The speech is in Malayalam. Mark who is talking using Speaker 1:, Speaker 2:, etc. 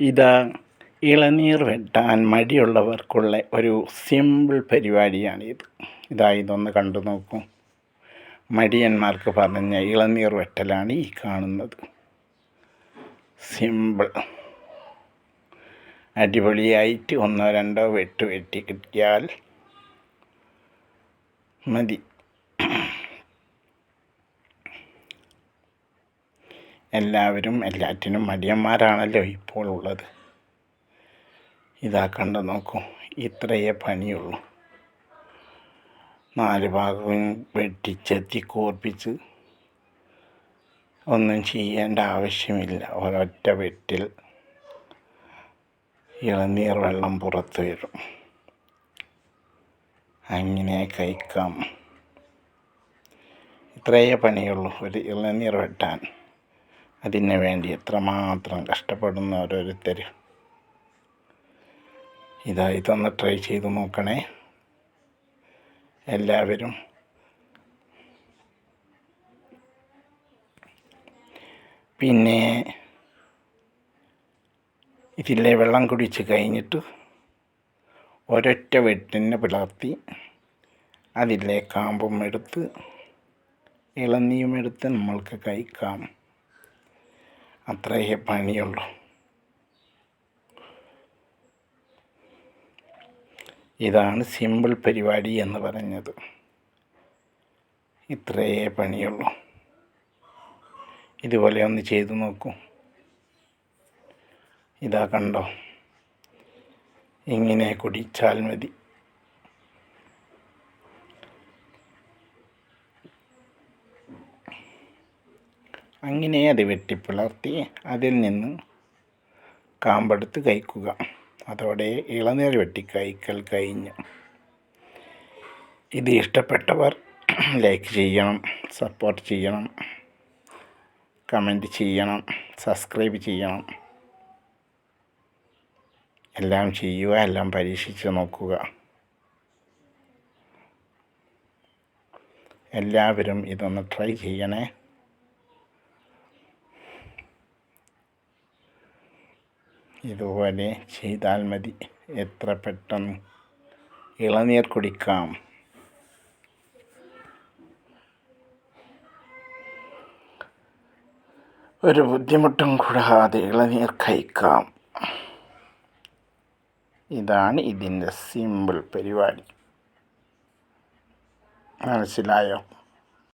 Speaker 1: ഇതാ ഇളനീർ വെട്ടാൻ മടിയുള്ളവർക്കുള്ള ഒരു സിമ്പിൾ പരിപാടിയാണിത്. ഇതൊന്ന് കണ്ടു നോക്കൂ. മടിയന്മാർക്ക് പറഞ്ഞ ഇളനീർ വെട്ടലാണ് ഈ കാണുന്നത്. സിമ്പിൾ, അടിപൊളിയായിട്ട് ഒന്നോ രണ്ടോ വെട്ടി കിട്ടിയാൽ മതി. എല്ലാവരും എല്ലാറ്റിനും മടിയന്മാരാണല്ലോ ഇപ്പോൾ ഉള്ളത്. കണ്ടു നോക്കൂ, ഇത്രയേ പണിയുള്ളൂ. 4 ഭാഗവും വെട്ടിച്ചെത്തി കോർപ്പിച്ച് ഒന്നും ചെയ്യേണ്ട ആവശ്യമില്ല. ഒരൊറ്റ വെട്ടിൽ ഇളനീർ വെള്ളം പുറത്ത് വരും. അങ്ങനെ കഴിക്കാം. ഇത്രയേ പണിയുള്ളൂ ഒരു ഇളനീർ വെട്ടാൻ. അതിന് വേണ്ടി എത്രമാത്രം കഷ്ടപ്പെടുന്ന ഓരോരുത്തർ. ഇതൊന്ന് ട്രൈ ചെയ്ത് നോക്കണേ എല്ലാവരും. പിന്നെ ഇതിലെ വെള്ളം കുടിച്ച് കഴിഞ്ഞിട്ട് ഒരൊറ്റ വെട്ടിനെ പിളർത്തി അതിലെ കാമ്പും എടുത്ത് ഇളനീയും എടുത്ത് നമ്മൾക്ക് കഴിക്കാം. അത്രയേ പണിയുള്ളൂ. ഇതാണ് സിമ്പിൾ പരിപാടി എന്ന് പറഞ്ഞത്. ഇത്രയേ പണിയുള്ളൂ. ഇതുപോലെ ഒന്ന് ചെയ്തു നോക്കൂ. കണ്ടോ, ഇങ്ങനെ കുടിച്ചാൽ മതി. അങ്ങനെ അത് വെട്ടിപ്പിളർത്തി അതിൽ നിന്ന് കാമ്പെടുത്ത് കഴിക്കുക. അതോടെ ഇളനീർ വെട്ടിക്കഴിക്കൽ കഴിഞ്ഞു. ഇത് ഇഷ്ടപ്പെട്ടവർ ലൈക്ക് ചെയ്യണം, സപ്പോർട്ട് ചെയ്യണം, കമൻറ്റ് ചെയ്യണം, സബ്സ്ക്രൈബ് ചെയ്യണം. എല്ലാം ചെയ്യുക, എല്ലാം പരീക്ഷിച്ച് നോക്കുക. എല്ലാവരും ഇതൊന്ന് ട്രൈ ചെയ്യണേ. ഇതുപോലെ ചെയ്താൽ മതി. എത്ര പെട്ടെന്ന് ഇളനീർ കുടിക്കാം. ഒരു ബുദ്ധിമുട്ടും കൂടാതെ ഇളനീർ കഴിക്കാം. ഇതാണ് ഇതിൻ്റെ സിമ്പിൾ പരിപാടി. മനസ്സിലായോ?